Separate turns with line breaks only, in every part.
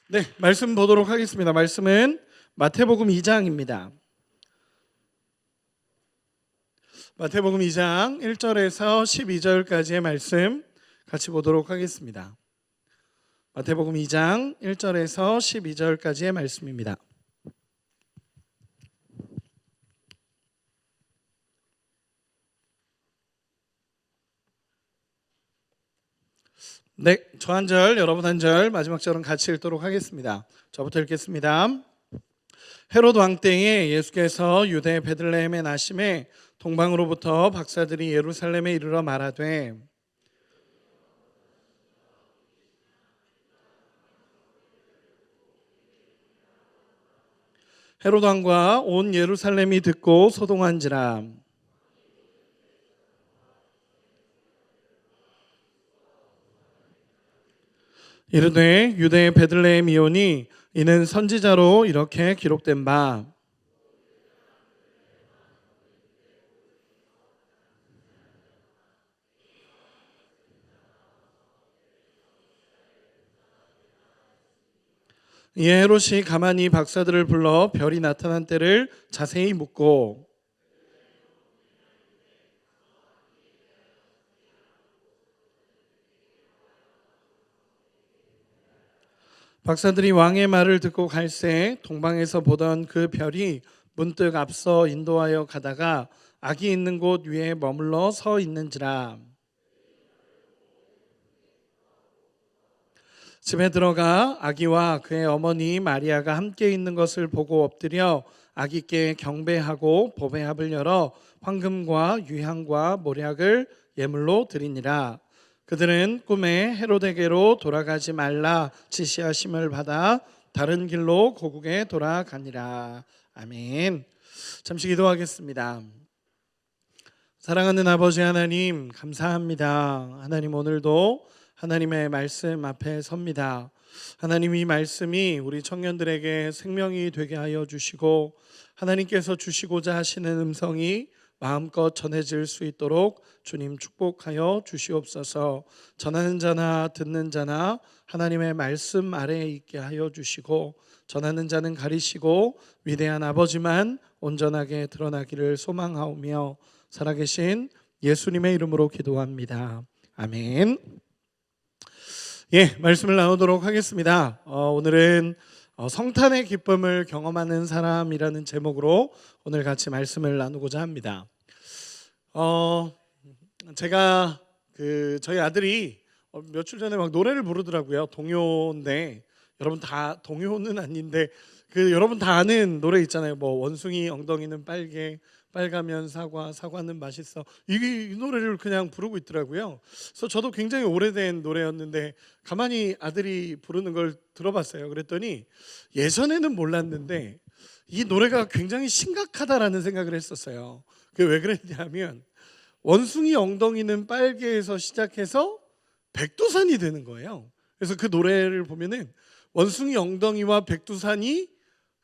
네, 말씀 보도록 하겠습니다. 말씀은 마태복음 2장입니다. 마태복음 2장 1절에서 12절까지의 말씀 같이 보도록 하겠습니다. 마태복음 2장 1절에서 12절까지의 말씀입니다. 네, 저 한 절, 여러분 한 절, 마지막 절은 같이 읽도록 하겠습니다. 저부터 읽겠습니다. 헤롯 왕 때에 예수께서 유대 베들레헴에 나심에 동방으로부터 박사들이 예루살렘에 이르러 말하되 헤롯 왕과 온 예루살렘이 듣고 소동한지라. 이르되 유대 베들레헴이오니 이는 선지자로 이렇게 기록된 바 이에 헤롯이 가만히 박사들을 불러 별이 나타난 때를 자세히 묻고 박사들이 왕의 말을 듣고 갈새 동방에서 보던 그 별이 문득 앞서 인도하여 가다가 악이 있는 곳 위에 머물러 서 있는지라. 집에 들어가 아기와 그의 어머니 마리아가 함께 있는 것을 보고 엎드려 아기께 경배하고 보배합을 열어 황금과 유향과 모략을 예물로 드리니라. 그들은 꿈에 헤롯에게로 돌아가지 말라 지시하심을 받아 다른 길로 고국에 돌아가니라. 아멘. 잠시 기도하겠습니다. 사랑하는 아버지 하나님, 감사합니다. 하나님, 오늘도 하나님의 말씀 앞에 섭니다. 하나님, 이 말씀이 우리 청년들에게 생명이 되게 하여 주시고 하나님께서 주시고자 하시는 음성이 마음껏 전해질 수 있도록 주님 축복하여 주시옵소서. 전하는 자나 듣는 자나 하나님의 말씀 아래에 있게 하여 주시고 전하는 자는 가리시고 위대한 아버지만 온전하게 드러나기를 소망하오며 살아계신 예수님의 이름으로 기도합니다. 아멘. 말씀을 나누도록 하겠습니다. 오늘은 성탄의 기쁨을 경험하는 사람이라는 제목으로 오늘 같이 말씀을 나누고자 합니다. 제가 저희 아들이 며칠 전에 막 노래를 부르더라고요. 동요인데 여러분 다 동요는 아닌데 여러분 다 아는 노래 있잖아요. 뭐 원숭이 엉덩이는 빨개, 빨가면 사과, 사과는 맛있어. 이 노래를 그냥 부르고 있더라고요. 그래서 저도 굉장히 오래된 노래였는데 가만히 아들이 부르는 걸 들어봤어요. 그랬더니 예전에는 몰랐는데 이 노래가 굉장히 심각하다라는 생각을 했었어요. 그게 왜 그랬냐면 원숭이 엉덩이는 빨개에서 시작해서 백두산이 되는 거예요. 그래서 그 노래를 보면은 원숭이 엉덩이와 백두산이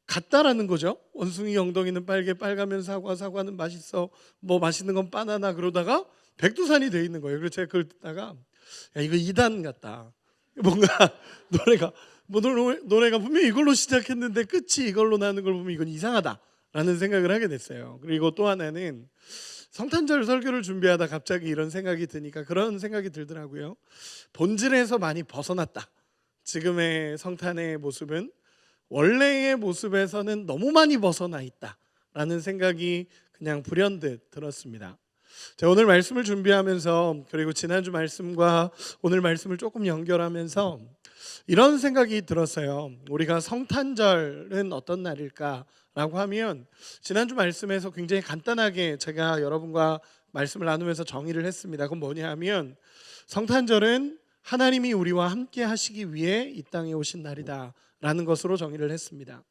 같다라는 거죠. 원숭이 엉덩이는 빨개, 빨가면 사과, 사과는 맛있어, 뭐 맛있는 건 바나나, 그러다가 백두산이 돼 있는 거예요. 그래서 제가 그걸 듣다가 야, 이거 이단 같다. 뭔가 노래가 분명히 이걸로 시작했는데 끝이 이걸로 나는 걸 보면 이건 이상하다라는 생각을 하게 됐어요. 그리고 또 하나는 성탄절 설교를 준비하다 갑자기 이런 생각이 드니까 그런 생각이 들더라고요. 본질에서 많이 벗어났다. 지금의 성탄의 모습은 원래의 모습에서는 너무 많이 벗어나 있다라는 생각이 그냥 불현듯 들었습니다. 제가 오늘 말씀을 준비하면서 그리고 지난주 말씀과 오늘 말씀을 조금 연결하면서 이런 생각이 들었어요. 우리가 성탄절은 어떤 날일까라고 하면 지난주 말씀에서 굉장히 간단하게 제가 여러분과 말씀을 나누면서 정의를 했습니다. 그건 뭐냐 하면 성탄절은 하나님이 우리와 함께 하시기 위해 이 땅에 오신 날이다 라는 것으로 정의를 했습니다.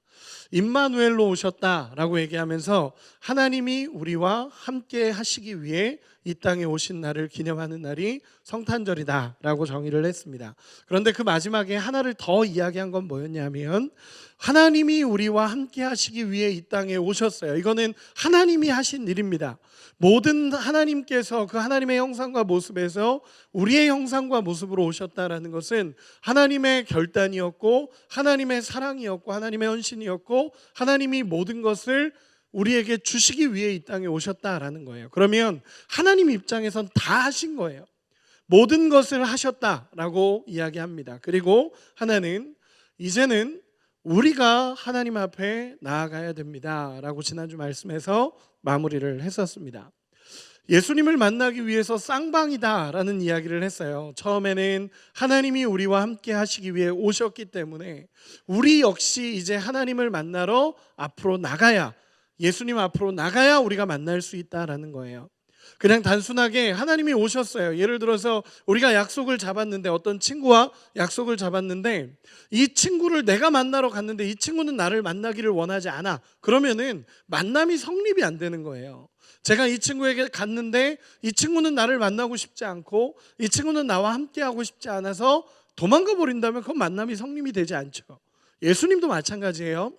임마누엘로 오셨다라고 얘기하면서 하나님이 우리와 함께 하시기 위해 이 땅에 오신 날을 기념하는 날이 성탄절이다라고 정의를 했습니다. 그런데 그 마지막에 하나를 더 이야기한 건 뭐였냐면 하나님이 우리와 함께 하시기 위해 이 땅에 오셨어요. 이거는 하나님이 하신 일입니다. 모든 하나님께서 그 하나님의 형상과 모습에서 우리의 형상과 모습으로 오셨다라는 것은 하나님의 결단이었고 하나님의 사랑이었고 하나님의 헌신이었고 하나님이 모든 것을 우리에게 주시기 위해 이 땅에 오셨다라는 거예요. 그러면 하나님 입장에선 다 하신 거예요. 모든 것을 하셨다라고 이야기합니다. 그리고 하나는 이제는 우리가 하나님 앞에 나아가야 됩니다라고 지난주 말씀에서 마무리를 했었습니다. 예수님을 만나기 위해서 쌍방이다라는 이야기를 했어요. 처음에는 하나님이 우리와 함께 하시기 위해 오셨기 때문에 우리 역시 이제 하나님을 만나러 앞으로 나가야, 예수님 앞으로 나가야 우리가 만날 수 있다라는 거예요. 그냥 단순하게 하나님이 오셨어요. 예를 들어서 우리가 약속을 잡았는데, 어떤 친구와 약속을 잡았는데 이 친구를 내가 만나러 갔는데 이 친구는 나를 만나기를 원하지 않아. 그러면은 만남이 성립이 안 되는 거예요. 제가 이 친구에게 갔는데 이 친구는 나를 만나고 싶지 않고 이 친구는 나와 함께 하고 싶지 않아서 도망가 버린다면 그건 만남이 성립이 되지 않죠. 예수님도 마찬가지예요.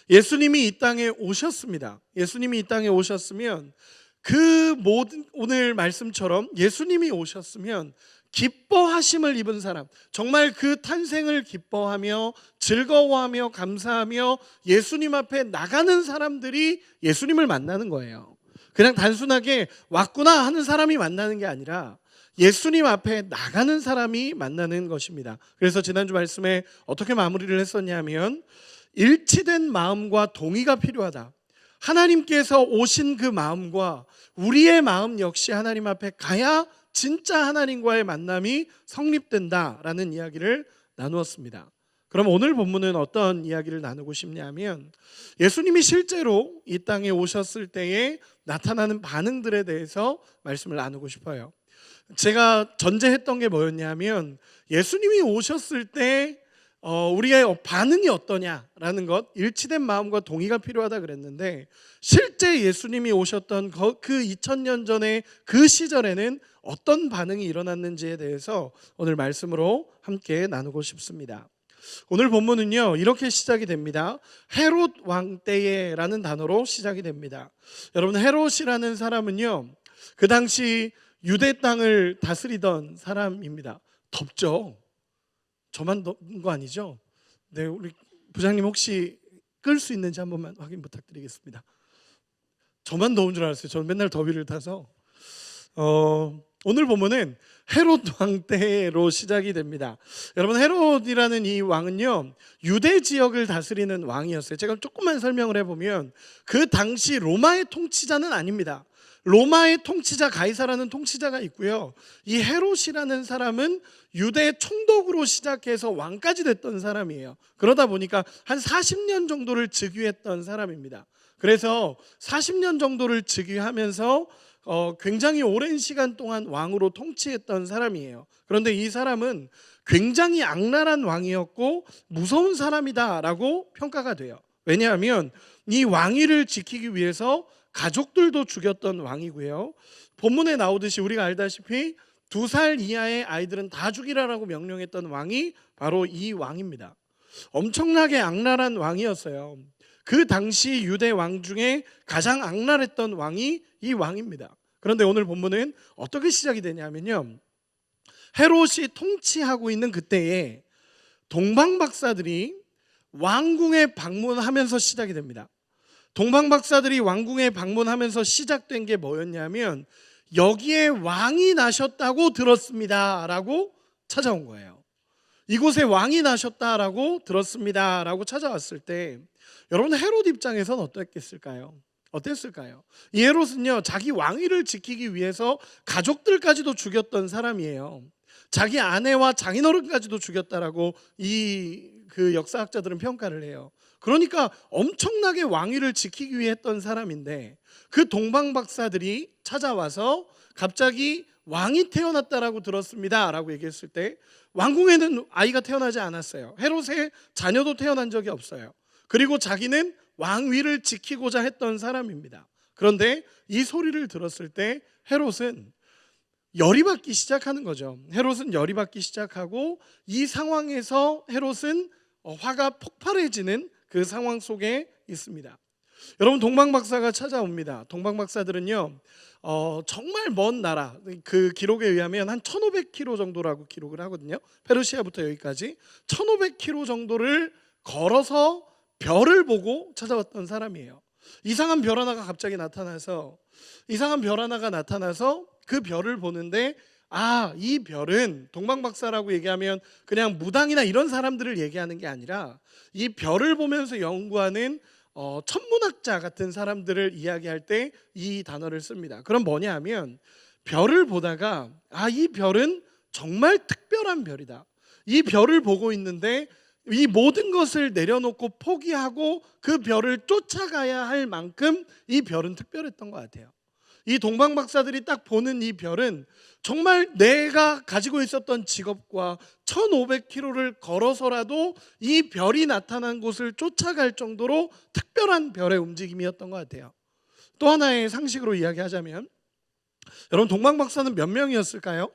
예수님이 이 땅에 오셨습니다. 예수님이 이 땅에 오셨으면 그 모든, 오늘 말씀처럼 예수님이 오셨으면 기뻐하심을 입은 사람, 정말 그 탄생을 기뻐하며 즐거워하며 감사하며 예수님 앞에 나가는 사람들이 예수님을 만나는 거예요. 그냥 단순하게 왔구나 하는 사람이 만나는 게 아니라 예수님 앞에 나가는 사람이 만나는 것입니다. 그래서 지난주 말씀에 어떻게 마무리를 했었냐면 일치된 마음과 동의가 필요하다. 하나님께서 오신 그 마음과 우리의 마음 역시 하나님 앞에 가야 진짜 하나님과의 만남이 성립된다라는 이야기를 나누었습니다. 그럼 오늘 본문은 어떤 이야기를 나누고 싶냐면 예수님이 실제로 이 땅에 오셨을 때에 나타나는 반응들에 대해서 말씀을 나누고 싶어요. 제가 전제했던 게 뭐였냐면 예수님이 오셨을 때 우리의 반응이 어떠냐라는 것, 일치된 마음과 동의가 필요하다 그랬는데 실제 예수님이 오셨던 그 2000년 전에 그 시절에는 어떤 반응이 일어났는지에 대해서 오늘 말씀으로 함께 나누고 싶습니다. 오늘 본문은요 이렇게 시작이 됩니다. 헤롯 왕 때에라는 단어로 시작이 됩니다. 여러분, 헤롯이라는 사람은요 그 당시 유대 땅을 다스리던 사람입니다. 덥죠? 저만 더운 거 아니죠? 네, 우리 부장님 혹시 끌 수 있는지 한 번만 확인 부탁드리겠습니다. 저만 더운 줄 알았어요. 저는 맨날 더위를 타서. 오늘 보면은 헤롯 왕 때로 시작이 됩니다. 여러분, 헤롯이라는 이 왕은요 유대 지역을 다스리는 왕이었어요. 제가 조금만 설명을 해보면 그 당시 로마의 통치자는 아닙니다. 로마의 통치자 가이사라는 통치자가 있고요. 이 헤롯이라는 사람은 유대 총독으로 시작해서 왕까지 됐던 사람이에요. 그러다 보니까 한 40년 정도를 즉위했던 사람입니다. 그래서 40년 정도를 즉위하면서 굉장히 오랜 시간 동안 왕으로 통치했던 사람이에요. 그런데 이 사람은 굉장히 악랄한 왕이었고 무서운 사람이다라고 평가가 돼요. 왜냐하면 이 왕위를 지키기 위해서 가족들도 죽였던 왕이고요. 본문에 나오듯이 우리가 알다시피 2살 이하의 아이들은 다 죽이라라고 명령했던 왕이 바로 이 왕입니다. 엄청나게 악랄한 왕이었어요. 그 당시 유대 왕 중에 가장 악랄했던 왕이 이 왕입니다. 그런데 오늘 본문은 어떻게 시작이 되냐면요, 헤롯이 통치하고 있는 그때에 동방박사들이 왕궁에 방문하면서 시작이 됩니다. 동방박사들이 왕궁에 방문하면서 시작된 게 뭐였냐면 여기에 왕이 나셨다고 들었습니다 라고 찾아온 거예요. 이곳에 왕이 나셨다라고 들었습니다 라고 찾아왔을 때 여러분, 헤롯 입장에서는 어땠을까요? 이 헤롯은요 자기 왕위를 지키기 위해서 가족들까지도 죽였던 사람이에요. 자기 아내와 장인어른까지도 죽였다라고 그 역사학자들은 평가를 해요. 그러니까 엄청나게 왕위를 지키기 위해 했던 사람인데 그 동방박사들이 찾아와서 갑자기 왕이 태어났다라고 들었습니다 라고 얘기했을 때 왕궁에는 아이가 태어나지 않았어요. 헤롯의 자녀도 태어난 적이 없어요. 그리고 자기는 왕위를 지키고자 했던 사람입니다. 그런데 이 소리를 들었을 때 헤롯은 열이 받기 시작하는 거죠. 헤롯은 열이 받기 시작하고 이 상황에서 헤롯은 화가 폭발해지는 그 상황 속에 있습니다. 여러분, 동방박사가 찾아옵니다. 동방박사들은요 정말 먼 나라, 그 기록에 의하면 한 1500km 정도라고 기록을 하거든요. 페르시아부터 여기까지 1500km 정도를 걸어서 별을 보고 찾아왔던 사람이에요. 이상한 별 하나가 갑자기 나타나서 그 별을 보는데, 이 별은, 동방박사라고 얘기하면 그냥 무당이나 이런 사람들을 얘기하는 게 아니라 이 별을 보면서 연구하는 천문학자 같은 사람들을 이야기할 때 이 단어를 씁니다. 그럼 뭐냐 하면, 별을 보다가 이 별은 정말 특별한 별이다. 이 별을 보고 있는데 이 모든 것을 내려놓고 포기하고 그 별을 쫓아가야 할 만큼 이 별은 특별했던 것 같아요. 이 동방박사들이 딱 보는 이 별은 정말 내가 가지고 있었던 직업과 1500km를 걸어서라도 이 별이 나타난 곳을 쫓아갈 정도로 특별한 별의 움직임이었던 것 같아요. 또 하나의 상식으로 이야기하자면, 여러분, 동방박사는 몇 명이었을까요?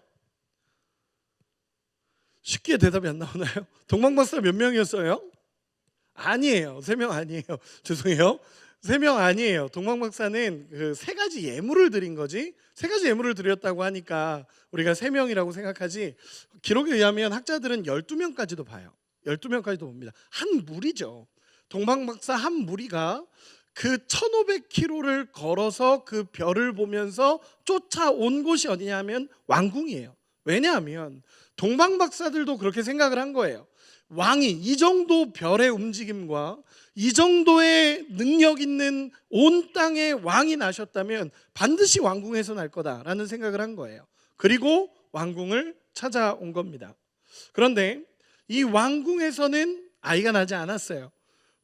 쉽게 대답이 안 나오나요? 동방박사 몇 명이었어요? 아니에요. 3명 아니에요. 죄송해요. 3명 아니에요. 동방박사는 그 3가지 예물을 드린 거지, 3가지 예물을 드렸다고 하니까 우리가 3명이라고 생각하지, 기록에 의하면 학자들은 12명까지도 봐요. 12명까지도 봅니다. 한 무리죠. 동방박사 한 무리가 그 1500km를 걸어서 그 별을 보면서 쫓아온 곳이 어디냐 하면 왕궁이에요. 왜냐하면 동방박사들도 그렇게 생각을 한 거예요. 왕이 이 정도 별의 움직임과 이 정도의 능력 있는 온 땅의 왕이 나셨다면 반드시 왕궁에서 날 거다라는 생각을 한 거예요. 그리고 왕궁을 찾아온 겁니다. 그런데 이 왕궁에서는 아이가 나지 않았어요.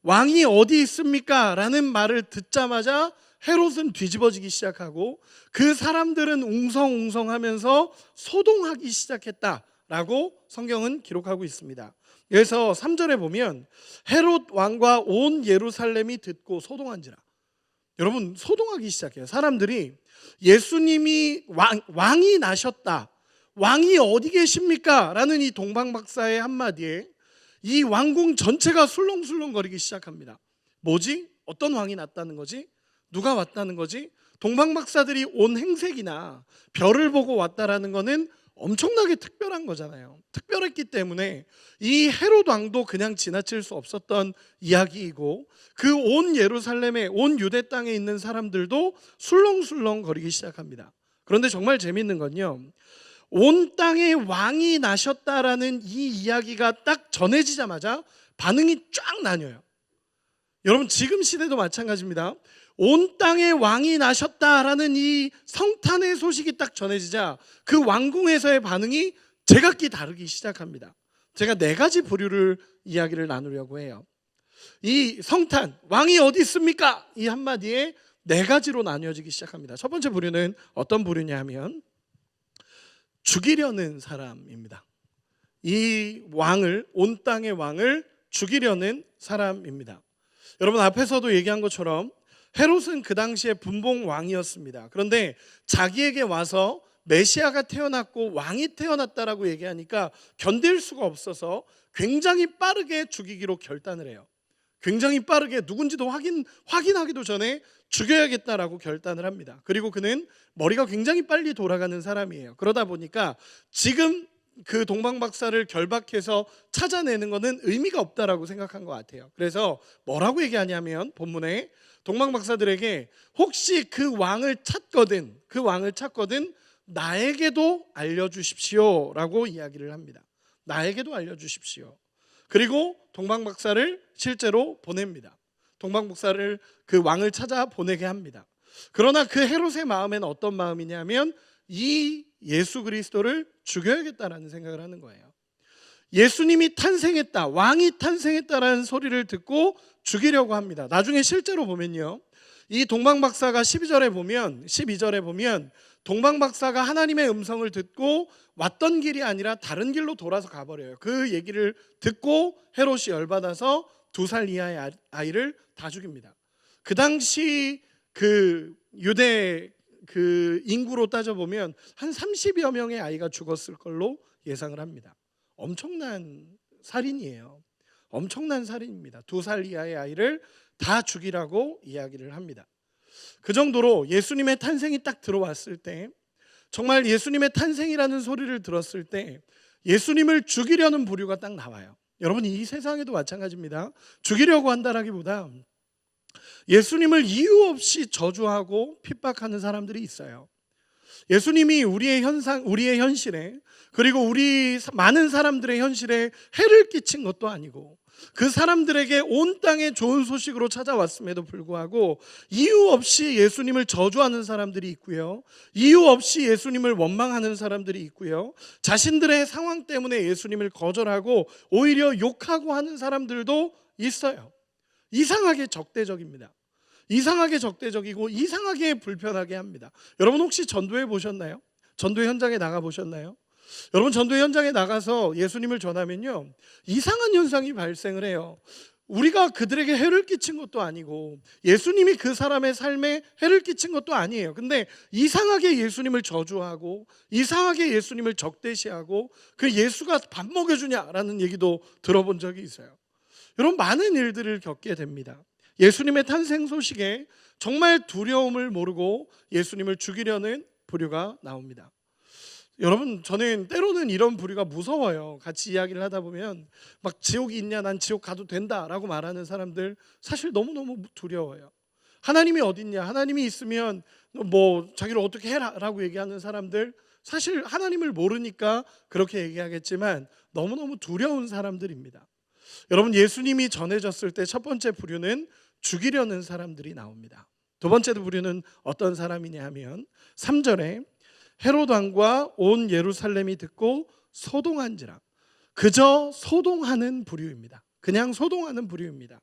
왕이 어디 있습니까? 라는 말을 듣자마자 헤롯은 뒤집어지기 시작하고 그 사람들은 웅성웅성하면서 소동하기 시작했다라고 성경은 기록하고 있습니다. 그래서 3절에 보면 헤롯 왕과 온 예루살렘이 듣고 소동한지라. 여러분, 소동하기 시작해요. 사람들이 예수님이 왕이 나셨다, 왕이 어디 계십니까? 라는 이 동방박사의 한마디에 이 왕궁 전체가 술렁술렁거리기 시작합니다. 뭐지? 어떤 왕이 났다는 거지? 누가 왔다는 거지? 동방박사들이 온 행색이나 별을 보고 왔다라는 거는 엄청나게 특별한 거잖아요. 특별했기 때문에 이 헤롯 왕도 그냥 지나칠 수 없었던 이야기이고, 그 온 예루살렘에, 온 유대 땅에 있는 사람들도 술렁술렁 거리기 시작합니다. 그런데 정말 재밌는 건요, 온 땅에 왕이 나셨다라는 이 이야기가 딱 전해지자마자 반응이 쫙 나뉘어요. 여러분, 지금 시대도 마찬가지입니다. 온 땅에 왕이 나셨다라는 이 성탄의 소식이 딱 전해지자 그 왕궁에서의 반응이 제각기 다르기 시작합니다. 제가 4가지 부류를 이야기를 나누려고 해요. 이 성탄, 왕이 어디 있습니까? 이 한마디에 4가지로 나뉘어지기 시작합니다. 첫 번째 부류는 어떤 부류냐 하면 죽이려는 사람입니다. 이 왕을, 온 땅의 왕을 죽이려는 사람입니다. 여러분, 앞에서도 얘기한 것처럼 헤롯은 그 당시에 분봉 왕이었습니다. 그런데 자기에게 와서 메시아가 태어났고 왕이 태어났다라고 얘기하니까 견딜 수가 없어서 굉장히 빠르게 죽이기로 결단을 해요. 굉장히 빠르게 누군지도 확인하기도 전에 죽여야겠다라고 결단을 합니다. 그리고 그는 머리가 굉장히 빨리 돌아가는 사람이에요. 그러다 보니까 지금 그 동방박사를 결박해서 찾아내는 것은 의미가 없다라고 생각한 것 같아요. 그래서 뭐라고 얘기하냐면, 본문에 동방박사들에게 혹시 그 왕을 찾거든 나에게도 알려주십시오 라고 이야기를 합니다. 나에게도 알려주십시오. 그리고 동방박사를 실제로 보냅니다. 동방박사를, 그 왕을 찾아 보내게 합니다. 그러나 그 헤롯의 마음에는 어떤 마음이냐면 이 예수 그리스도를 죽여야겠다라는 생각을 하는 거예요. 예수님이 탄생했다, 왕이 탄생했다라는 소리를 듣고 죽이려고 합니다. 나중에 실제로 보면요, 이 동방박사가 12절에 보면 동방박사가 하나님의 음성을 듣고 왔던 길이 아니라 다른 길로 돌아서 가버려요. 그 얘기를 듣고 헤롯이 열받아서 2살 이하의 아이를 다 죽입니다. 그 당시 그 유대 그 인구로 따져보면 한 30여 명의 아이가 죽었을 걸로 예상을 합니다. 엄청난 살인이에요. 엄청난 살인입니다. 2살 이하의 아이를 다 죽이라고 이야기를 합니다. 그 정도로 예수님의 탄생이 딱 들어왔을 때, 정말 예수님의 탄생이라는 소리를 들었을 때 예수님을 죽이려는 부류가 딱 나와요. 여러분, 이 세상에도 마찬가지입니다. 죽이려고 한다라기보다 예수님을 이유 없이 저주하고 핍박하는 사람들이 있어요. 예수님이 우리의 현실에, 그리고 우리 많은 사람들의 현실에 해를 끼친 것도 아니고, 그 사람들에게 온 땅에 좋은 소식으로 찾아왔음에도 불구하고 이유 없이 예수님을 저주하는 사람들이 있고요, 이유 없이 예수님을 원망하는 사람들이 있고요, 자신들의 상황 때문에 예수님을 거절하고 오히려 욕하고 하는 사람들도 있어요. 이상하게 적대적입니다. 이상하게 적대적이고 이상하게 불편하게 합니다. 여러분, 혹시 전도해 보셨나요? 전도 현장에 나가 보셨나요? 여러분, 전도 현장에 나가서 예수님을 전하면요, 이상한 현상이 발생을 해요. 우리가 그들에게 해를 끼친 것도 아니고 예수님이 그 사람의 삶에 해를 끼친 것도 아니에요. 근데 이상하게 예수님을 저주하고 이상하게 예수님을 적대시하고, 그 예수가 밥 먹여주냐라는 얘기도 들어본 적이 있어요. 여러분, 많은 일들을 겪게 됩니다. 예수님의 탄생 소식에 정말 두려움을 모르고 예수님을 죽이려는 부류가 나옵니다. 여러분, 저는 때로는 이런 부류가 무서워요. 같이 이야기를 하다 보면 막 지옥이 있냐, 난 지옥 가도 된다라고 말하는 사람들 사실 너무너무 두려워요. 하나님이 어딨냐, 하나님이 있으면 뭐 자기를 어떻게 해라라고 얘기하는 사람들, 사실 하나님을 모르니까 그렇게 얘기하겠지만 너무너무 두려운 사람들입니다. 여러분, 예수님이 전해졌을 때 첫 번째 부류는 죽이려는 사람들이 나옵니다. 두 번째 부류는 어떤 사람이냐 하면 3절에 헤롯 왕과 온 예루살렘이 듣고 소동한지라. 그저 소동하는 부류입니다. 그냥 소동하는 부류입니다.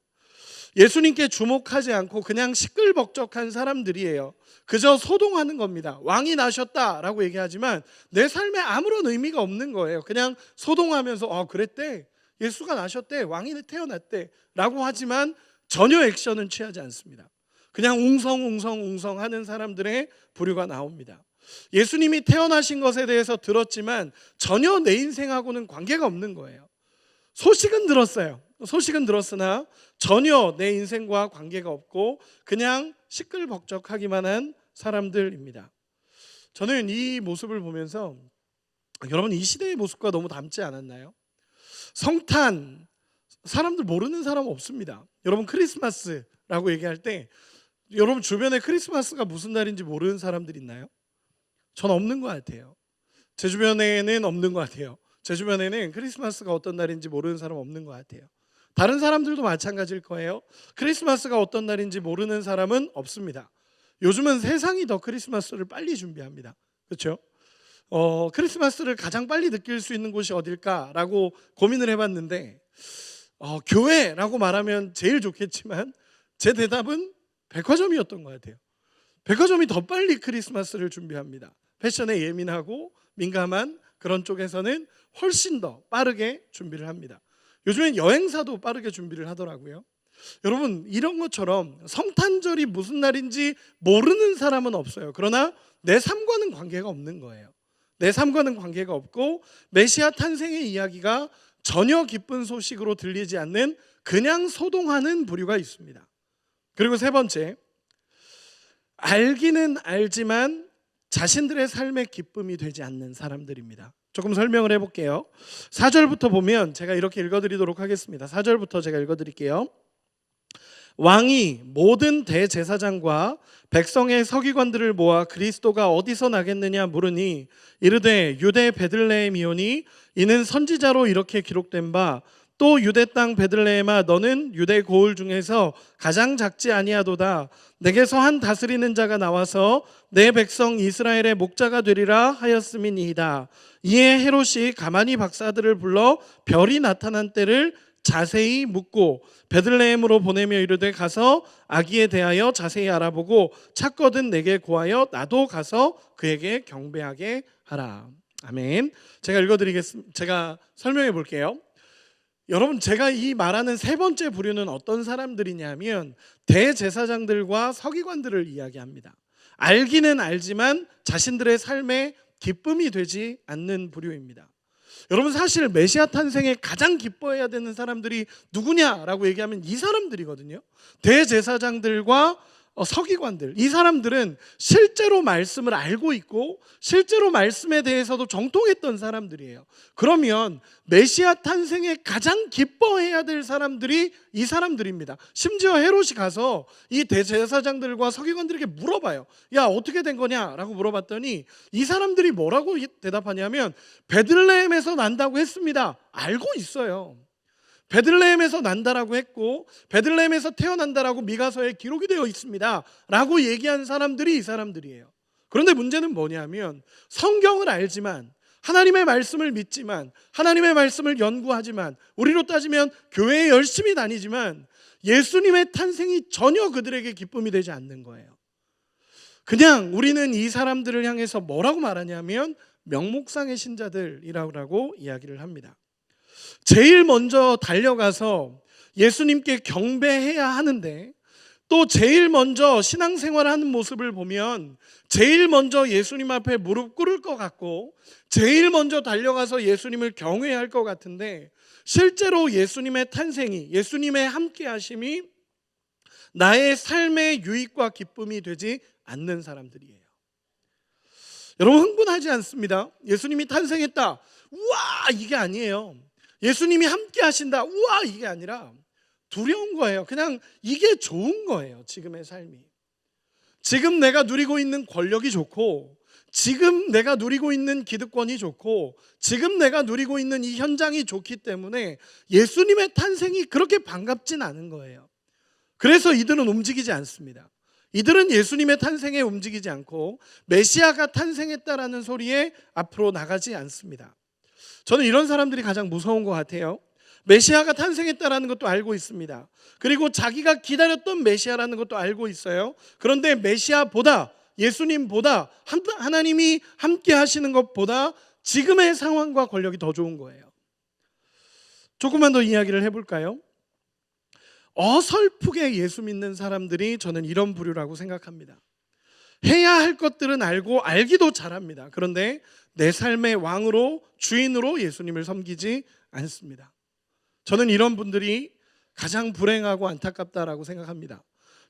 예수님께 주목하지 않고 그냥 시끌벅적한 사람들이에요. 그저 소동하는 겁니다. 왕이 나셨다라고 얘기하지만 내 삶에 아무런 의미가 없는 거예요. 그냥 소동하면서 그랬대, 예수가 나셨대, 왕이 태어났대 라고 하지만 전혀 액션은 취하지 않습니다. 그냥 웅성웅성 하는 사람들의 부류가 나옵니다. 예수님이 태어나신 것에 대해서 들었지만 전혀 내 인생하고는 관계가 없는 거예요. 소식은 들었어요. 소식은 들었으나 전혀 내 인생과 관계가 없고 그냥 시끌벅적하기만 한 사람들입니다. 저는 이 모습을 보면서, 여러분, 이 시대의 모습과 너무 닮지 않았나요? 성탄, 사람들 모르는 사람 없습니다. 여러분, 크리스마스라고 얘기할 때 여러분 주변에 크리스마스가 무슨 날인지 모르는 사람들 있나요? 전 없는 것 같아요. 제 주변에는 없는 것 같아요. 제 주변에는 크리스마스가 어떤 날인지 모르는 사람 없는 것 같아요. 다른 사람들도 마찬가지일 거예요. 크리스마스가 어떤 날인지 모르는 사람은 없습니다. 요즘은 세상이 더 크리스마스를 빨리 준비합니다. 그렇죠? 크리스마스를 가장 빨리 느낄 수 있는 곳이 어딜까라고 고민을 해봤는데, 교회라고 말하면 제일 좋겠지만 제 대답은 백화점이었던 것 같아요. 백화점이 더 빨리 크리스마스를 준비합니다. 패션에 예민하고 민감한 그런 쪽에서는 훨씬 더 빠르게 준비를 합니다. 요즘엔 여행사도 빠르게 준비를 하더라고요. 여러분, 이런 것처럼 성탄절이 무슨 날인지 모르는 사람은 없어요. 그러나 내 삶과는 관계가 없는 거예요. 내 삶과는 관계가 없고 메시아 탄생의 이야기가 전혀 기쁜 소식으로 들리지 않는 그냥 소동하는 부류가 있습니다. 그리고 세 번째, 알기는 알지만 자신들의 삶의 기쁨이 되지 않는 사람들입니다. 조금 설명을 해볼게요. 4절부터 보면 제가 이렇게 읽어드리도록 하겠습니다. 4절부터 제가 읽어드릴게요. 왕이 모든 대제사장과 백성의 서기관들을 모아 그리스도가 어디서 나겠느냐 물으니 이르되 유대 베들레헴이오니 이는 선지자로 이렇게 기록된 바 또 유대 땅 베들레헴아 너는 유대 고을 중에서 가장 작지 아니하도다. 내게서 한 다스리는 자가 나와서 내 백성 이스라엘의 목자가 되리라 하였음이니이다. 이에 헤롯이 가만히 박사들을 불러 별이 나타난 때를 자세히 묻고 베들레헴으로 보내며 이르되 가서 아기에 대하여 자세히 알아보고 찾거든 내게 고하여 나도 가서 그에게 경배하게 하라. 아멘. 제가 설명해 볼게요. 여러분, 제가 이 말하는 세 번째 부류는 어떤 사람들이냐면 대제사장들과 서기관들을 이야기합니다. 알기는 알지만 자신들의 삶에 기쁨이 되지 않는 부류입니다. 여러분, 사실 메시아 탄생에 가장 기뻐해야 되는 사람들이 누구냐라고 얘기하면 이 사람들이거든요. 대제사장들과 서기관들. 이 사람들은 실제로 말씀을 알고 있고 실제로 말씀에 대해서도 정통했던 사람들이에요. 그러면 메시아 탄생에 가장 기뻐해야 될 사람들이 이 사람들입니다. 심지어 헤롯이 가서 이 대제사장들과 서기관들에게 물어봐요. 야, 어떻게 된 거냐라고 물어봤더니 이 사람들이 뭐라고 대답하냐면 베들레헴에서 난다고 했습니다. 알고 있어요. 베들레헴에서 난다라고 했고 베들레헴에서 태어난다라고 미가서에 기록이 되어 있습니다 라고 얘기한 사람들이 이 사람들이에요. 그런데 문제는 뭐냐면 성경을 알지만, 하나님의 말씀을 믿지만, 하나님의 말씀을 연구하지만, 우리로 따지면 교회에 열심히 다니지만 예수님의 탄생이 전혀 그들에게 기쁨이 되지 않는 거예요. 그냥 우리는 이 사람들을 향해서 뭐라고 말하냐면 명목상의 신자들이라고 이야기를 합니다. 제일 먼저 달려가서 예수님께 경배해야 하는데, 또 제일 먼저 신앙생활을 하는 모습을 보면 제일 먼저 예수님 앞에 무릎 꿇을 것 같고 제일 먼저 달려가서 예수님을 경외할 것 같은데, 실제로 예수님의 탄생이, 예수님의 함께하심이 나의 삶의 유익과 기쁨이 되지 않는 사람들이에요. 여러분, 흥분하지 않습니다. 예수님이 탄생했다, 우와, 이게 아니에요. 예수님이 함께 하신다, 우와, 이게 아니라 두려운 거예요. 그냥 이게 좋은 거예요. 지금의 삶이, 지금 내가 누리고 있는 권력이 좋고, 지금 내가 누리고 있는 기득권이 좋고, 지금 내가 누리고 있는 이 현장이 좋기 때문에 예수님의 탄생이 그렇게 반갑진 않은 거예요. 그래서 이들은 움직이지 않습니다. 이들은 예수님의 탄생에 움직이지 않고 메시아가 탄생했다라는 소리에 앞으로 나가지 않습니다. 저는 이런 사람들이 가장 무서운 것 같아요. 메시아가 탄생했다라는 것도 알고 있습니다. 그리고 자기가 기다렸던 메시아라는 것도 알고 있어요. 그런데 메시아보다, 예수님보다, 하나님이 함께 하시는 것보다 지금의 상황과 권력이 더 좋은 거예요. 조금만 더 이야기를 해볼까요? 어설프게 예수 믿는 사람들이 저는 이런 부류라고 생각합니다. 해야 할 것들은 알고 알기도 잘합니다. 그런데 내 삶의 왕으로, 주인으로 예수님을 섬기지 않습니다. 저는 이런 분들이 가장 불행하고 안타깝다라고 생각합니다.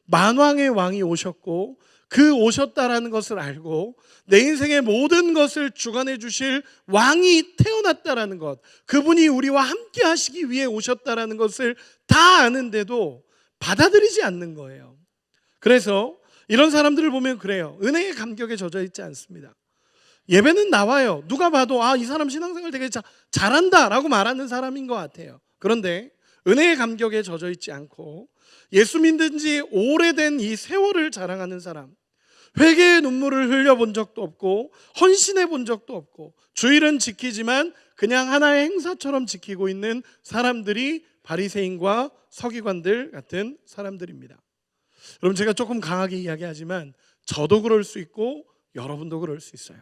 만왕의 왕이 오셨고 그 오셨다라는 것을 알고 내 인생의 모든 것을 주관해 주실 왕이 태어났다라는 것, 그분이 우리와 함께 하시기 위해 오셨다라는 것을 다 아는데도 받아들이지 않는 거예요. 그래서 이런 사람들을 보면 그래요. 은혜의 감격에 젖어 있지 않습니다. 예배는 나와요. 누가 봐도 이 사람 신앙생활 되게 잘한다 라고 말하는 사람인 것 같아요. 그런데 은혜의 감격에 젖어 있지 않고 예수 믿은 지 오래된 이 세월을 자랑하는 사람, 회개의 눈물을 흘려본 적도 없고 헌신해 본 적도 없고 주일은 지키지만 그냥 하나의 행사처럼 지키고 있는 사람들이 바리새인과 서기관들 같은 사람들입니다. 여러분, 제가 조금 강하게 이야기하지만 저도 그럴 수 있고 여러분도 그럴 수 있어요.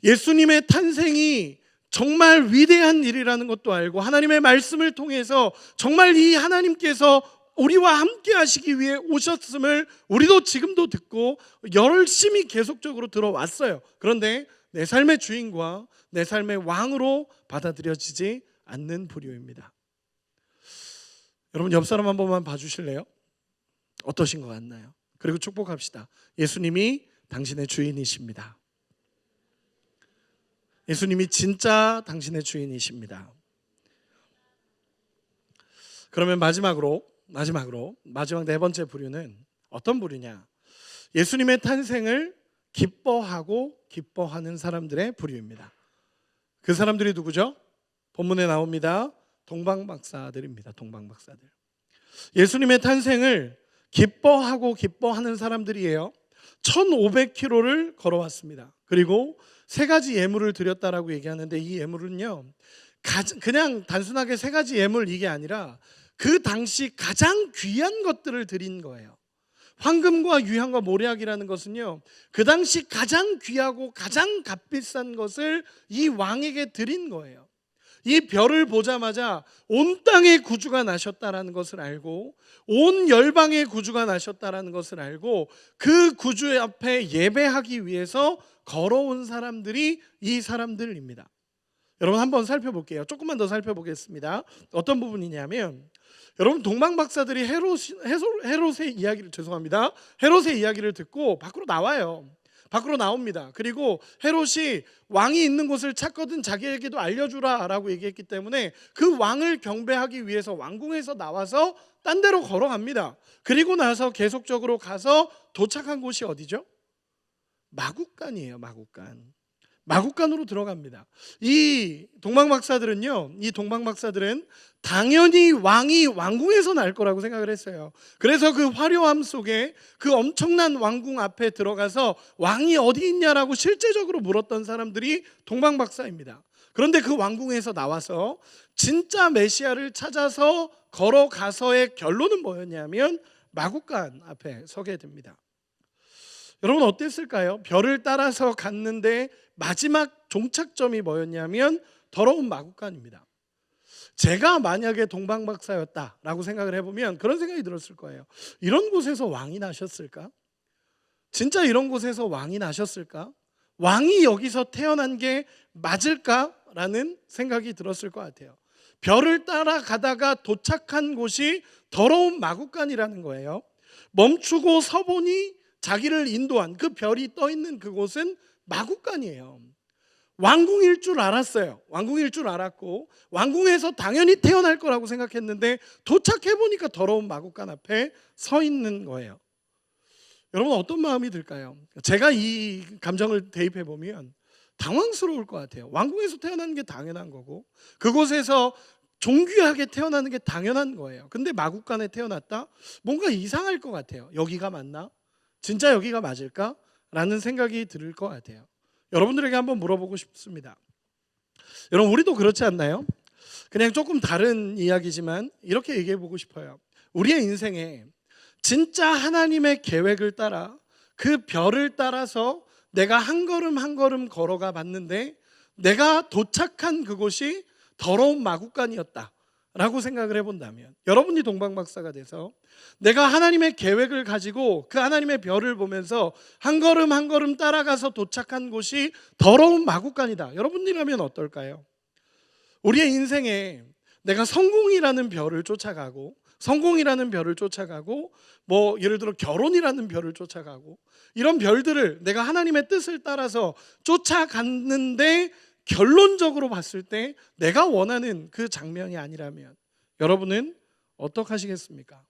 예수님의 탄생이 정말 위대한 일이라는 것도 알고 하나님의 말씀을 통해서 정말 이 하나님께서 우리와 함께 하시기 위해 오셨음을 우리도 지금도 듣고 열심히 계속적으로 들어왔어요. 그런데 내 삶의 주인과 내 삶의 왕으로 받아들여지지 않는 부류입니다. 여러분, 옆 사람 한 번만 봐주실래요? 어떠신 것 같나요? 그리고 축복합시다. 예수님이 당신의 주인이십니다. 예수님이 진짜 당신의 주인이십니다. 그러면 마지막 네 번째 부류는 어떤 부류냐? 예수님의 탄생을 기뻐하는 사람들의 부류입니다. 그 사람들이 누구죠? 본문에 나옵니다. 동방박사들입니다. 동방박사들. 예수님의 탄생을 기뻐하는 사람들이에요. 1500km를 걸어왔습니다. 그리고 3가지 예물을 드렸다라고 얘기하는데, 이 예물은요, 그냥 단순하게 3가지 예물, 이게 아니라 그 당시 가장 귀한 것들을 드린 거예요. 황금과 유향과 모략이라는 것은요, 그 당시 가장 귀하고 가장 값비싼 것을 이 왕에게 드린 거예요. 이 별을 보자마자 온 땅의 구주가 나셨다라는 것을 알고 온 열방의 구주가 나셨다라는 것을 알고 그 구주 앞에 예배하기 위해서 걸어온 사람들이 이 사람들입니다. 여러분 한번 살펴볼게요. 조금만 더 살펴보겠습니다. 어떤 부분이냐면 여러분 동방박사들이 헤롯의 이야기를 헤롯의 이야기를 듣고 밖으로 나와요. 밖으로 나옵니다. 그리고 헤롯이 왕이 있는 곳을 찾거든 자기에게도 알려주라 라고 얘기했기 때문에 그 왕을 경배하기 위해서 왕궁에서 나와서 딴 데로 걸어갑니다. 그리고 나서 계속적으로 가서 도착한 곳이 어디죠? 마구간이에요. 마구간으로 들어갑니다. 이 동방박사들은 당연히 왕이 왕궁에서 날 거라고 생각을 했어요. 그래서 그 화려함 속에 그 엄청난 왕궁 앞에 들어가서 왕이 어디 있냐라고 실제적으로 물었던 사람들이 동방박사입니다. 그런데 그 왕궁에서 나와서 진짜 메시아를 찾아서 걸어가서의 결론은 뭐였냐면 마구간 앞에 서게 됩니다. 여러분 어땠을까요? 별을 따라서 갔는데 마지막 종착점이 뭐였냐면 더러운 마구간입니다. 제가 만약에 동방박사였다라고 생각을 해보면 그런 생각이 들었을 거예요. 이런 곳에서 왕이 나셨을까? 진짜 이런 곳에서 왕이 나셨을까? 왕이 여기서 태어난 게 맞을까라는 생각이 들었을 것 같아요. 별을 따라가다가 도착한 곳이 더러운 마구간이라는 거예요. 멈추고 서보니 자기를 인도한 그 별이 떠 있는 그곳은 마구간이에요. 왕궁일 줄 알았어요. 왕궁일 줄 알았고 왕궁에서 당연히 태어날 거라고 생각했는데 도착해 보니까 더러운 마구간 앞에 서 있는 거예요. 여러분 어떤 마음이 들까요? 제가 이 감정을 대입해 보면 당황스러울 것 같아요. 왕궁에서 태어나는 게 당연한 거고 그곳에서 존귀하게 태어나는 게 당연한 거예요. 근데 마구간에 태어났다? 뭔가 이상할 것 같아요. 여기가 맞나? 진짜 여기가 맞을까? 라는 생각이 들 것 같아요. 여러분들에게 한번 물어보고 싶습니다. 여러분 우리도 그렇지 않나요? 그냥 조금 다른 이야기지만 이렇게 얘기해 보고 싶어요. 우리의 인생에 진짜 하나님의 계획을 따라 그 별을 따라서 내가 한 걸음 한 걸음 걸어가 봤는데 내가 도착한 그곳이 더러운 마구간이었다 라고 생각을 해본다면 여러분이 동방박사가 돼서 내가 하나님의 계획을 가지고 그 하나님의 별을 보면서 한 걸음 한 걸음 따라가서 도착한 곳이 더러운 마구간이다. 여러분이라면 어떨까요? 우리의 인생에 내가 성공이라는 별을 쫓아가고 뭐 예를 들어 결혼이라는 별을 쫓아가고 이런 별들을 내가 하나님의 뜻을 따라서 쫓아갔는데 결론적으로 봤을 때 내가 원하는 그 장면이 아니라면 여러분은 어떻게 하시겠습니까?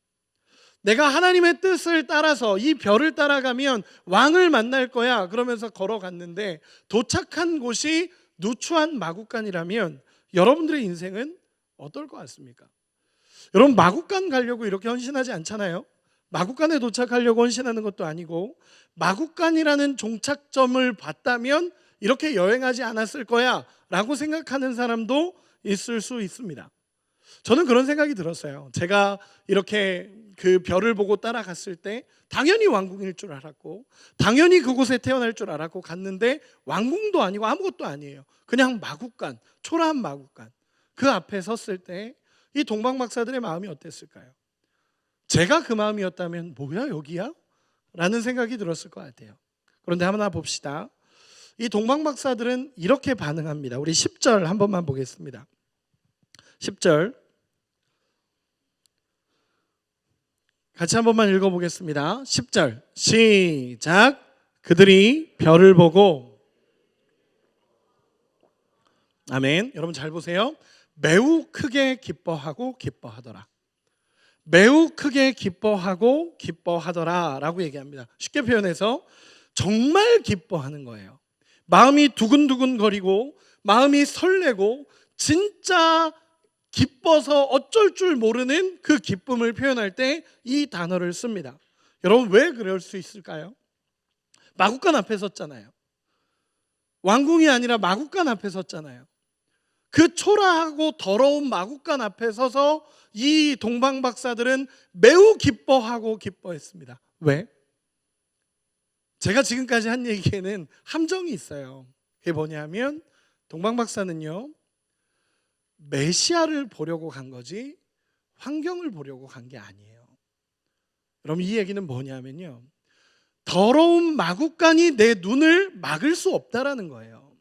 내가 하나님의 뜻을 따라서 이 별을 따라가면 왕을 만날 거야 그러면서 걸어갔는데 도착한 곳이 누추한 마구간이라면 여러분들의 인생은 어떨 것 같습니까? 여러분 마구간 가려고 이렇게 헌신하지 않잖아요. 마구간에 도착하려고 헌신하는 것도 아니고 마구간이라는 종착점을 봤다면 이렇게 여행하지 않았을 거야 라고 생각하는 사람도 있을 수 있습니다. 저는 그런 생각이 들었어요. 제가 이렇게 그 별을 보고 따라갔을 때 당연히 왕궁일 줄 알았고 당연히 그곳에 태어날 줄 알았고 갔는데 왕궁도 아니고 아무것도 아니에요. 그냥 마구간, 초라한 마구간. 그 앞에 섰을 때 이 동방박사들의 마음이 어땠을까요? 제가 그 마음이었다면 뭐야 여기야? 라는 생각이 들었을 것 같아요. 그런데 하나 봅시다. 이 동방박사들은 이렇게 반응합니다. 우리 10절 한 번만 보겠습니다. 10절 같이 한 번만 읽어보겠습니다. 10절 시작. 그들이 별을 보고 아멘. 여러분 잘 보세요. 매우 크게 기뻐하더라. 매우 크게 기뻐하더라 라고 얘기합니다. 쉽게 표현해서 정말 기뻐하는 거예요. 마음이 두근두근 거리고 마음이 설레고 진짜 기뻐서 어쩔 줄 모르는 그 기쁨을 표현할 때 이 단어를 씁니다. 여러분 왜 그럴 수 있을까요? 마구간 앞에 섰잖아요. 왕궁이 아니라 마구간 앞에 섰잖아요. 그 초라하고 더러운 마구간 앞에 서서 이 동방박사들은 매우 기뻐했습니다. 왜? 제가 지금까지 한 얘기에는 함정이 있어요. 그게 뭐냐면 동방박사는요 메시아를 보려고 간 거지 환경을 보려고 간 게 아니에요. 여러분, 이 얘기는 뭐냐면요, 더러운 마구간이 내 눈을 막을 수 없다라는 거예요.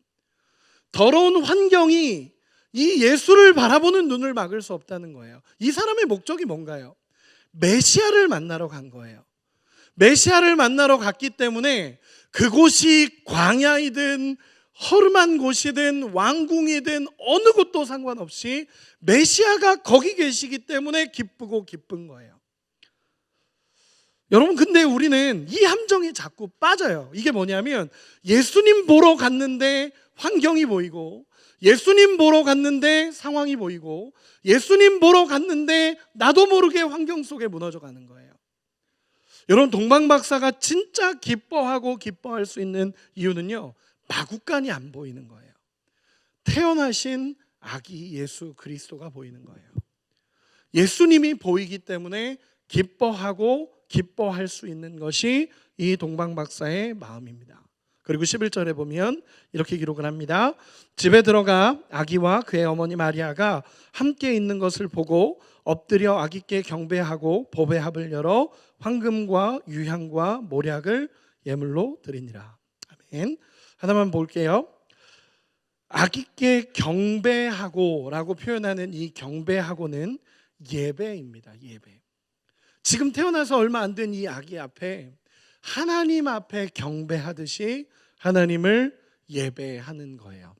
더러운 환경이 이 예수를 바라보는 눈을 막을 수 없다는 거예요. 이 사람의 목적이 뭔가요? 메시아를 만나러 간 거예요. 메시아를 만나러 갔기 때문에 그곳이 광야이든 허름한 곳이든 왕궁이든 어느 곳도 상관없이 메시아가 거기 계시기 때문에 기쁘고 기쁜 거예요. 여러분, 근데 우리는 이 함정에 자꾸 빠져요. 이게 뭐냐면, 예수님 보러 갔는데 환경이 보이고, 예수님 보러 갔는데 상황이 보이고, 예수님 보러 갔는데 나도 모르게 환경 속에 무너져 가는 거예요. 여러분, 동방박사가 진짜 기뻐하고 기뻐할 수 있는 이유는요, 마구간이 안 보이는 거예요. 태어나신 아기 예수 그리스도가 보이는 거예요. 예수님이 보이기 때문에 기뻐하고 기뻐할 수 있는 것이 이 동방박사의 마음입니다. 그리고 11절에 보면 이렇게 기록을 합니다. 집에 들어가 아기와 그의 어머니 마리아가 함께 있는 것을 보고 엎드려 아기께 경배하고 보배합을 열어 황금과 유향과 모략을 예물로 드리니라. 아멘. 하나만 볼게요. 아기께 경배하고 라고 표현하는 이 경배하고는 예배입니다. 예배. 지금 태어나서 얼마 안 된 이 아기 앞에 하나님 앞에 경배하듯이 하나님을 예배하는 거예요.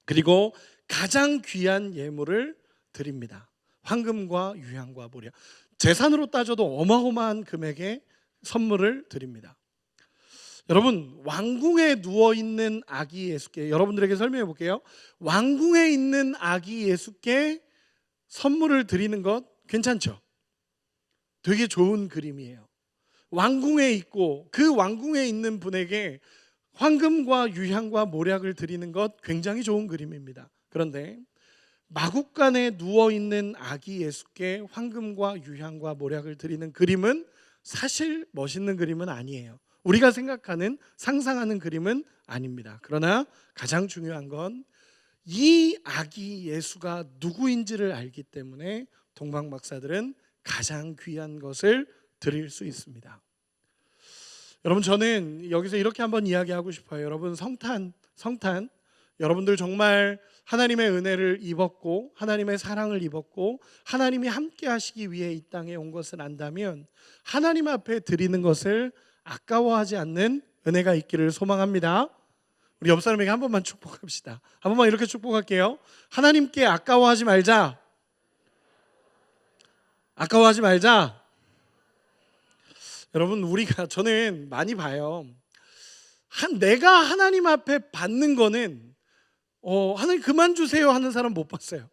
그리고 가장 귀한 예물을 드립니다. 황금과 유향과 모략. 재산으로 따져도 어마어마한 금액의 선물을 드립니다. 여러분, 왕궁에 누워있는 아기 예수께, 여러분들에게 설명해 볼게요. 왕궁에 있는 아기 예수께 선물을 드리는 것 괜찮죠? 되게 좋은 그림이에요. 왕궁에 있고 그 왕궁에 있는 분에게 황금과 유향과 모략을 드리는 것 굉장히 좋은 그림입니다. 그런데 마구간에 누워있는 아기 예수께 황금과 유향과 모략을 드리는 그림은 사실 멋있는 그림은 아니에요. 우리가 생각하는, 상상하는 그림은 아닙니다. 그러나 가장 중요한 건 이 아기 예수가 누구인지를 알기 때문에 동방박사들은 가장 귀한 것을 드릴 수 있습니다. 여러분, 저는 여기서 이렇게 한번 이야기하고 싶어요. 여러분, 성탄 여러분들 정말 하나님의 은혜를 입었고 하나님의 사랑을 입었고 하나님이 함께 하시기 위해 이 땅에 온 것을 안다면 하나님 앞에 드리는 것을 아까워하지 않는 은혜가 있기를 소망합니다. 우리 옆 사람에게 한 번만 축복합시다. 한 번만 이렇게 축복할게요. 하나님께 아까워하지 말자. 아까워하지 말자. 여러분, 저는 많이 봐요. 내가 하나님 앞에 받는 거는 하나님 그만 주세요 하는 사람 못 봤어요.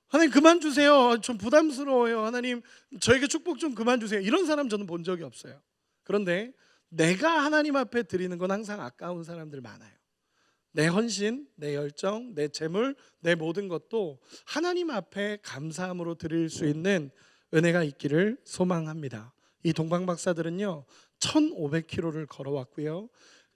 하나님 그만 주세요, 좀 부담스러워요, 하나님 저에게 축복 좀 그만 주세요, 이런 사람 저는 본 적이 없어요. 그런데 내가 하나님 앞에 드리는 건 항상 아까운 사람들 많아요. 내 헌신, 내 열정, 내 재물, 내 모든 것도 하나님 앞에 감사함으로 드릴 수 있는 은혜가 있기를 소망합니다. 이 동방박사들은요 1500km를 걸어왔고요,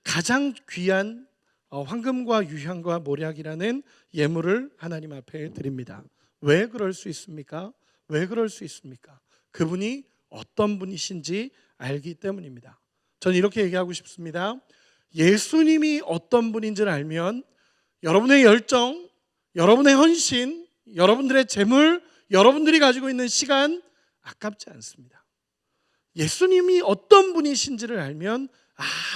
가장 귀한 황금과 유향과 모략이라는 예물을 하나님 앞에 드립니다. 왜 그럴 수 있습니까? 왜 그럴 수 있습니까? 그분이 어떤 분이신지 알기 때문입니다. 저는 이렇게 얘기하고 싶습니다. 예수님이 어떤 분인지를 알면 여러분의 열정, 여러분의 헌신, 여러분들의 재물, 여러분들이 가지고 있는 시간 아깝지 않습니다. 예수님이 어떤 분이신지를 알면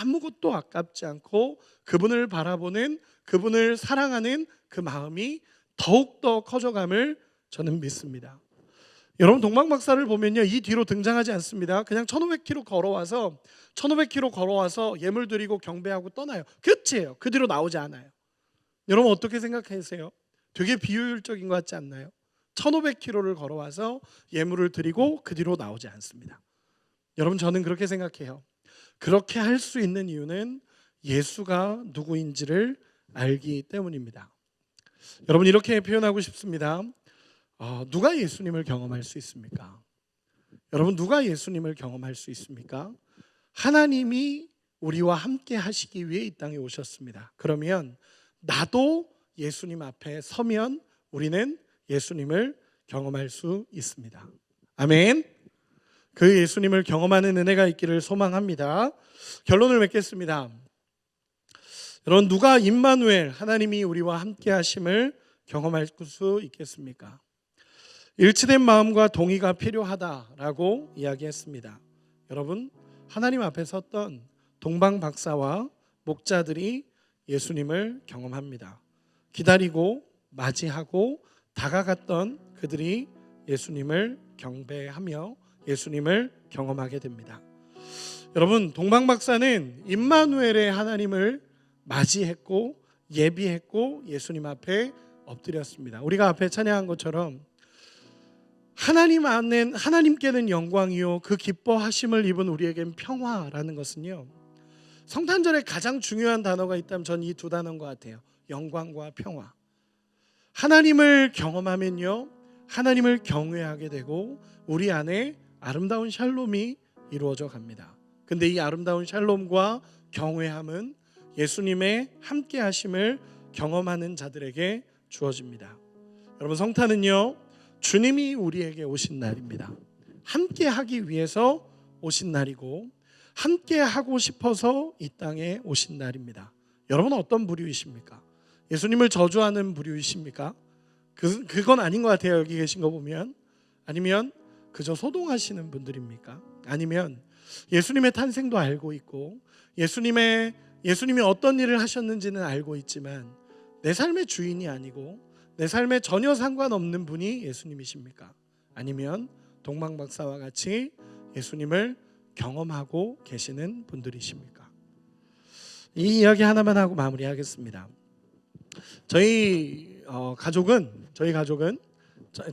아무것도 아깝지 않고 그분을 바라보는, 그분을 사랑하는 그 마음이 더욱더 커져감을 저는 믿습니다. 여러분, 동방박사를 보면요 이 뒤로 등장하지 않습니다. 그냥 1500km 걸어와서 예물 드리고 경배하고 떠나요. 끝이에요. 그 뒤로 나오지 않아요. 여러분, 어떻게 생각하세요? 되게 비효율적인 것 같지 않나요? 1500km를 걸어와서 예물을 드리고 그 뒤로 나오지 않습니다. 여러분, 저는 그렇게 생각해요. 그렇게 할 수 있는 이유는 예수가 누구인지를 알기 때문입니다. 여러분, 이렇게 표현하고 싶습니다. 누가 예수님을 경험할 수 있습니까? 여러분, 누가 예수님을 경험할 수 있습니까? 하나님이 우리와 함께 하시기 위해 이 땅에 오셨습니다. 그러면 나도 예수님 앞에 서면 우리는 예수님을 경험할 수 있습니다. 아멘. 그 예수님을 경험하는 은혜가 있기를 소망합니다. 결론을 맺겠습니다. 여러분, 누가 임마누엘 하나님이 우리와 함께 하심을 경험할 수 있겠습니까? 일치된 마음과 동의가 필요하다라고 이야기했습니다. 여러분, 하나님 앞에 섰던 동방 박사와 목자들이 예수님을 경험합니다. 기다리고 맞이하고 다가갔던 그들이 예수님을 경배하며 예수님을 경험하게 됩니다. 여러분, 동방 박사는 임마누엘의 하나님을 맞이했고 예비했고 예수님 앞에 엎드렸습니다. 우리가 앞에 찬양한 것처럼 하나님께는 영광이요 그 기뻐하심을 입은 우리에겐 평화라는 것은요, 성탄절에 가장 중요한 단어가 있다면 전 이 두 단어인 것 같아요. 영광과 평화. 하나님을 경험하면요, 하나님을 경외하게 되고 우리 안에 아름다운 샬롬이 이루어져 갑니다. 근데 이 아름다운 샬롬과 경외함은 예수님의 함께 하심을 경험하는 자들에게 주어집니다. 여러분, 성탄은요, 주님이 우리에게 오신 날입니다. 함께 하기 위해서 오신 날이고 함께 하고 싶어서 이 땅에 오신 날입니다. 여러분은 어떤 부류이십니까? 예수님을 저주하는 부류이십니까? 그건 아닌 것 같아요. 여기 계신 거 보면. 아니면 그저 소동하시는 분들입니까? 아니면 예수님의 탄생도 알고 있고 예수님이 어떤 일을 하셨는지는 알고 있지만 내 삶의 주인이 아니고 내 삶에 전혀 상관없는 분이 예수님이십니까? 아니면 동방박사와 같이 예수님을 경험하고 계시는 분들이십니까? 이 이야기 하나만 하고 마무리하겠습니다. 저희 가족은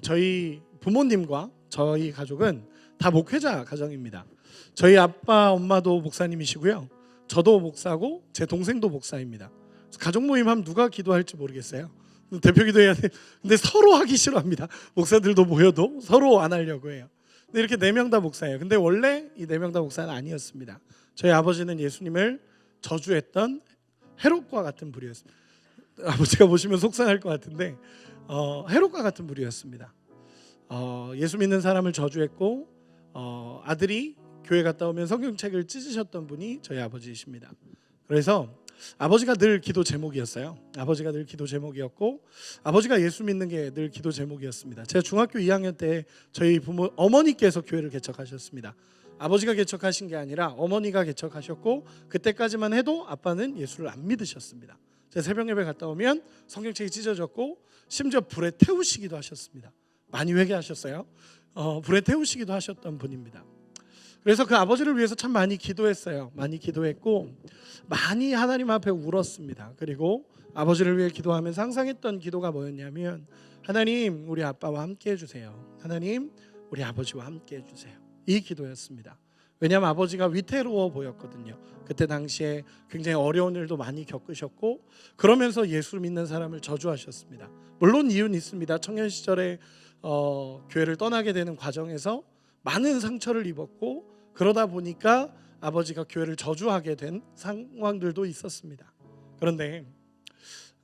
저희 부모님과 저희 가족은 다 목회자 가정입니다. 저희 아빠 엄마도 목사님이시고요, 저도 목사고 제 동생도 목사입니다. 가족 모임 하면 누가 기도할지 모르겠어요. 대표 기도해야 돼. 근데 서로 하기 싫어합니다. 목사들도 모여도 서로 안 하려고 해요. 근데 이렇게 4명 다 목사예요. 근데 원래 이 4명 다 목사는 아니었습니다. 저희 아버지는 예수님을 저주했던 헤롯과 같은 부류였습니다. 아버지가 보시면 속상할 것 같은데 헤롯과 같은 부류였습니다. 예수 믿는 사람을 저주했고 아들이 교회 갔다 오면 성경책을 찢으셨던 분이 저희 아버지이십니다. 그래서 아버지가 늘 기도 제목이었어요. 아버지가 늘 기도 제목이었고 아버지가 예수 믿는 게 늘 기도 제목이었습니다. 제가 중학교 2학년 때 저희 어머니께서 교회를 개척하셨습니다. 아버지가 개척하신 게 아니라 어머니가 개척하셨고 그때까지만 해도 아빠는 예수를 안 믿으셨습니다. 제가 새벽 예배 갔다 오면 성경책이 찢어졌고 심지어 불에 태우시기도 하셨습니다. 많이 회개하셨어요. 불에 태우시기도 하셨던 분입니다. 그래서 그 아버지를 위해서 참 많이 기도했어요. 많이 기도했고 많이 하나님 앞에 울었습니다. 그리고 아버지를 위해 기도하면서 항상 했던 기도가 뭐였냐면, 하나님 우리 아빠와 함께 해주세요. 하나님 우리 아버지와 함께 해주세요. 이 기도였습니다. 왜냐하면 아버지가 위태로워 보였거든요. 그때 당시에 굉장히 어려운 일도 많이 겪으셨고 그러면서 예수 믿는 사람을 저주하셨습니다. 물론 이유는 있습니다. 청년 시절에 교회를 떠나게 되는 과정에서 많은 상처를 입었고 그러다 보니까 아버지가 교회를 저주하게 된 상황들도 있었습니다. 그런데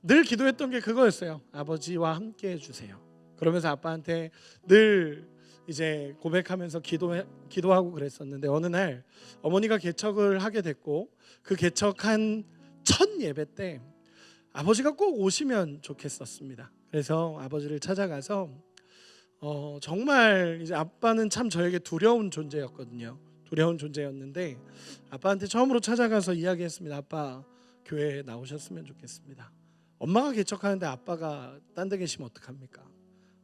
늘 기도했던 게 그거였어요. 아버지와 함께 해주세요. 그러면서 아빠한테 늘 이제 고백하면서 기도하고 그랬었는데 어느 날 어머니가 개척을 하게 됐고 그 개척한 첫 예배 때 아버지가 꼭 오시면 좋겠었습니다. 그래서 아버지를 찾아가서 정말 이제 아빠는 참 저에게 두려운 존재였거든요. 두려운 존재였는데 아빠한테 처음으로 찾아가서 이야기했습니다. 아빠 교회에 나오셨으면 좋겠습니다. 엄마가 개척하는데 아빠가 딴 데 계시면 어떡합니까?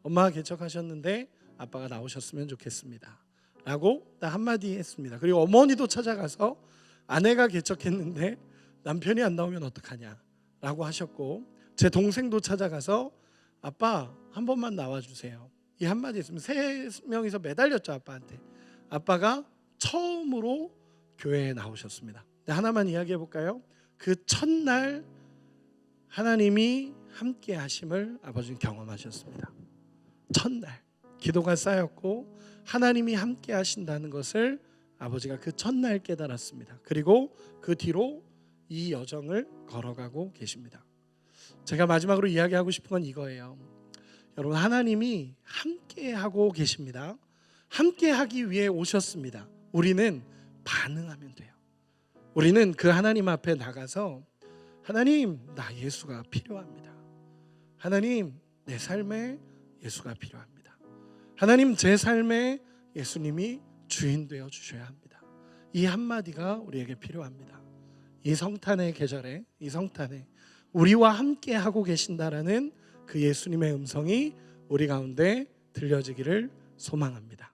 엄마가 개척하셨는데 아빠가 나오셨으면 좋겠습니다 라고 딱 한마디 했습니다. 그리고 어머니도 찾아가서 아내가 개척했는데 남편이 안 나오면 어떡하냐 라고 하셨고 제 동생도 찾아가서 아빠 한 번만 나와주세요. 이 한마디 했으면 3명이서 매달렸죠. 아빠한테. 아빠가 처음으로 교회에 나오셨습니다. 하나만 이야기해 볼까요? 그 첫날 하나님이 함께 하심을 아버지는 경험하셨습니다. 첫날 기도가 쌓였고 하나님이 함께 하신다는 것을 아버지가 그 첫날 깨달았습니다. 그리고 그 뒤로 이 여정을 걸어가고 계십니다. 제가 마지막으로 이야기하고 싶은 건 이거예요. 여러분, 하나님이 함께 하고 계십니다. 함께 하기 위해 오셨습니다. 우리는 반응하면 돼요. 우리는 그 하나님 앞에 나가서 하나님, 나 예수가 필요합니다. 하나님, 내 삶에 예수가 필요합니다. 하나님, 제 삶에 예수님이 주인 되어 주셔야 합니다. 이 한마디가 우리에게 필요합니다. 이 성탄의 계절에, 이 성탄에 우리와 함께 하고 계신다라는 그 예수님의 음성이 우리 가운데 들려지기를 소망합니다.